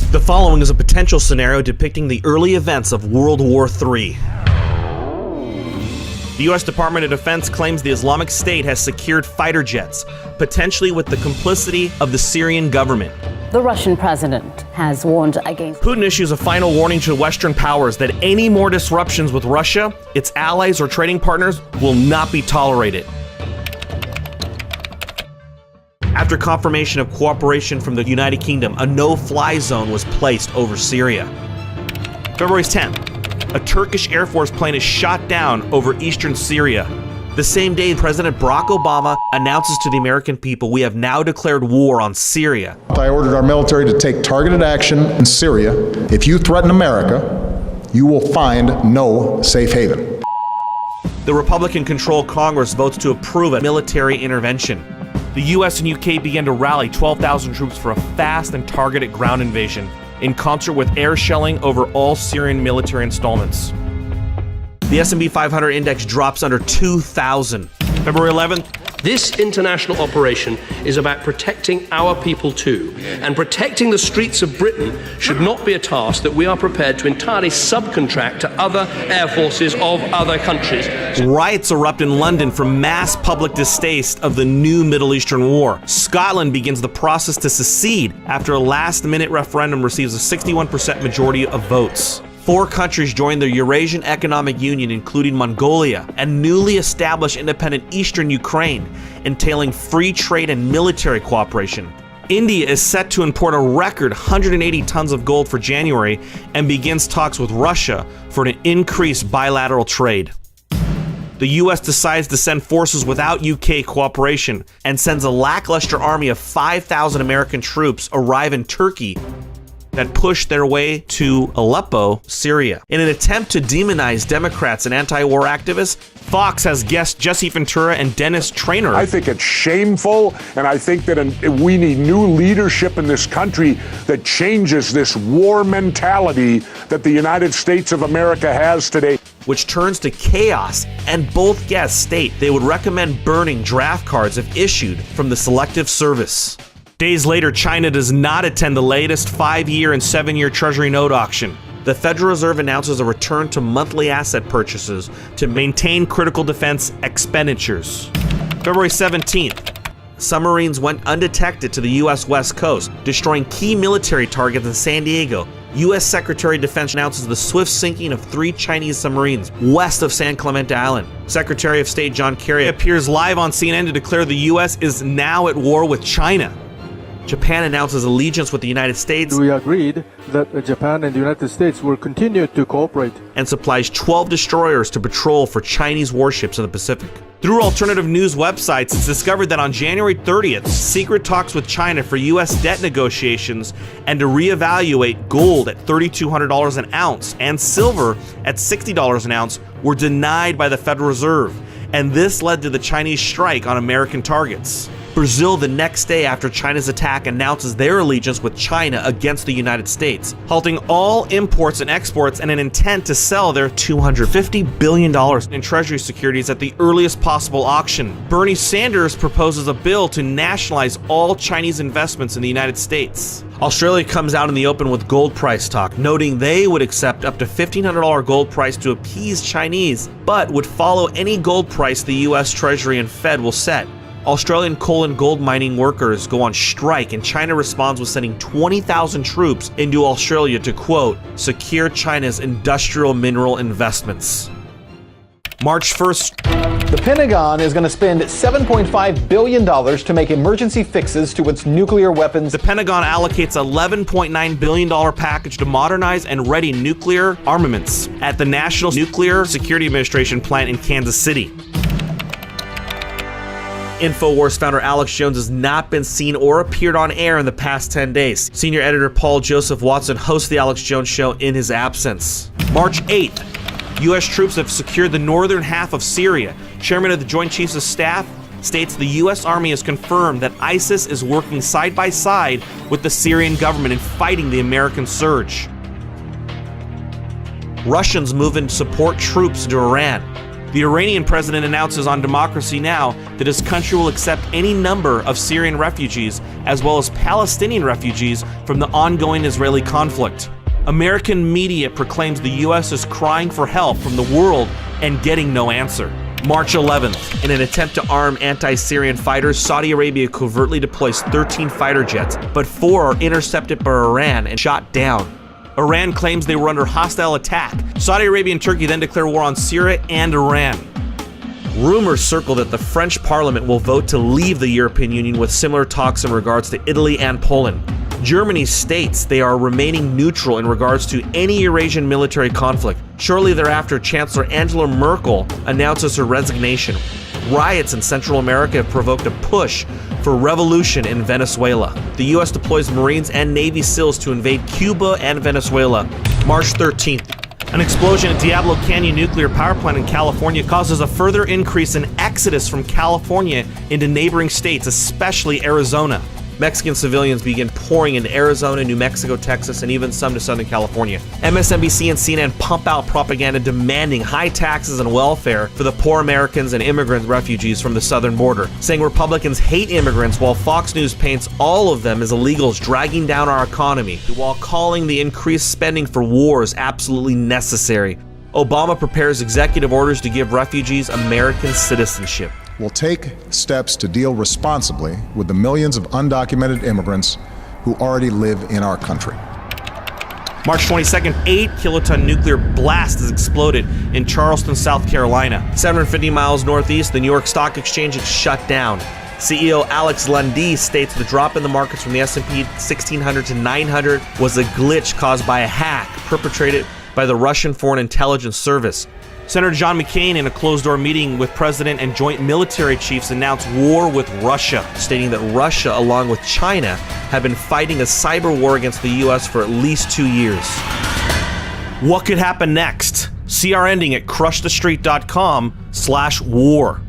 The following is a potential scenario depicting the early events of World War III. The U.S. Department of Defense claims the Islamic State has secured fighter jets, potentially with the complicity of the Syrian government. The Russian president has warned against... Putin issues a final warning to Western powers that any more disruptions with Russia, its allies, or trading partners will not be tolerated. After confirmation of cooperation from the United Kingdom, a no-fly zone was placed over Syria. February 10th, a Turkish Air Force plane is shot down over eastern Syria. The same day, President Barack Obama announces to the American people, we have now declared war on Syria. I ordered our military to take targeted action in Syria. If you threaten America, you will find no safe haven. The Republican-controlled Congress votes to approve a military intervention. The US and UK began to rally 12,000 troops for a fast and targeted ground invasion, in concert with air shelling over all Syrian military installments. The S&P 500 index drops under 2,000. February 11th. This international operation is about protecting our people too, and protecting the streets of Britain should not be a task that we are prepared to entirely subcontract to other air forces of other countries. Riots erupt in London from mass public distaste of the new Middle Eastern war. Scotland begins the process to secede after a last-minute referendum receives a 61% majority of votes. 4 countries joined the Eurasian Economic Union, including Mongolia, and newly established independent eastern Ukraine, entailing free trade and military cooperation. India is set to import a record 180 tons of gold for January and begins talks with Russia for an increased bilateral trade. The US decides to send forces without UK cooperation and sends a lackluster army of 5,000 American troops arrive in Turkey that pushed their way to Aleppo, Syria. In an attempt to demonize Democrats and anti-war activists, Fox has guests Jesse Ventura and Dennis Traynor. I think it's shameful, and I think that we need new leadership in this country that changes this war mentality that the United States of America has today. Which turns to chaos, and both guests state they would recommend burning draft cards if issued from the Selective Service. Days later, China does not attend the latest 5-year and 7-year Treasury note auction. The Federal Reserve announces a return to monthly asset purchases to maintain critical defense expenditures. February 17th, submarines went undetected to the U.S. West Coast, destroying key military targets in San Diego. U.S. Secretary of Defense announces the swift sinking of 3 Chinese submarines west of San Clemente Island. Secretary of State John Kerry appears live on CNN to declare the U.S. is now at war with China. Japan announces allegiance with the United States. We agreed that Japan and the United States will continue to cooperate. And supplies 12 destroyers to patrol for Chinese warships in the Pacific. Through alternative news websites, it's discovered that on January 30th, secret talks with China for U.S. debt negotiations and to reevaluate gold at $3,200 an ounce and silver at $60 an ounce were denied by the Federal Reserve. And this led to the Chinese strike on American targets. Brazil, the next day after China's attack, announces their allegiance with China against the United States, halting all imports and exports and an intent to sell their $250 billion in Treasury securities at the earliest possible auction. Bernie Sanders proposes a bill to nationalize all Chinese investments in the United States. Australia comes out in the open with gold price talk, noting they would accept up to $1,500 gold price to appease Chinese, but would follow any gold price the U.S. Treasury and Fed will set. Australian coal and gold mining workers go on strike, and China responds with sending 20,000 troops into Australia to, quote, secure China's industrial mineral investments. March 1st. The Pentagon is going to spend $7.5 billion to make emergency fixes to its nuclear weapons. The Pentagon allocates $11.9 billion package to modernize and ready nuclear armaments at the National Nuclear Security Administration plant in Kansas City. InfoWars founder Alex Jones has not been seen or appeared on air in the past 10 days. Senior editor Paul Joseph Watson hosts the Alex Jones Show in his absence. March 8th, U.S. troops have secured the northern half of Syria. Chairman of the Joint Chiefs of Staff states the U.S. Army has confirmed that ISIS is working side by side with the Syrian government in fighting the American surge. Russians move in to support troops into Iran. The Iranian president announces on Democracy Now! That his country will accept any number of Syrian refugees as well as Palestinian refugees from the ongoing Israeli conflict. American media proclaims the U.S. is crying for help from the world and getting no answer. March 11th, in an attempt to arm anti-Syrian fighters, Saudi Arabia covertly deploys 13 fighter jets, but 4 are intercepted by Iran and shot down. Iran claims they were under hostile attack. Saudi Arabia and Turkey then declare war on Syria and Iran. Rumors circle that the French Parliament will vote to leave the European Union, with similar talks in regards to Italy and Poland. Germany states they are remaining neutral in regards to any Eurasian military conflict. Shortly thereafter, Chancellor Angela Merkel announces her resignation. Riots in Central America have provoked a push for revolution in Venezuela. The U.S. deploys Marines and Navy SEALs to invade Cuba and Venezuela. March 13th. An explosion at Diablo Canyon nuclear power plant in California causes a further increase in exodus from California into neighboring states, especially Arizona. Mexican civilians begin pouring into Arizona, New Mexico, Texas, and even some to Southern California. MSNBC and CNN pump out propaganda demanding high taxes and welfare for the poor Americans and immigrant refugees from the southern border, saying Republicans hate immigrants, while Fox News paints all of them as illegals dragging down our economy, while calling the increased spending for wars absolutely necessary. Obama prepares executive orders to give refugees American citizenship. Will take steps to deal responsibly with the millions of undocumented immigrants who already live in our country. March 22nd, 8-kiloton nuclear blast has exploded in Charleston, South Carolina. 750 miles northeast, the New York Stock Exchange is shut down. CEO Alex Lundy states the drop in the markets from the S&P 1600 to 900 was a glitch caused by a hack perpetrated by the Russian Foreign Intelligence Service. Senator John McCain, in a closed-door meeting with President and joint military chiefs, announced war with Russia, stating that Russia, along with China, have been fighting a cyber war against the U.S. for at least 2 years. What could happen next? See our ending at crushthestreet.com/war.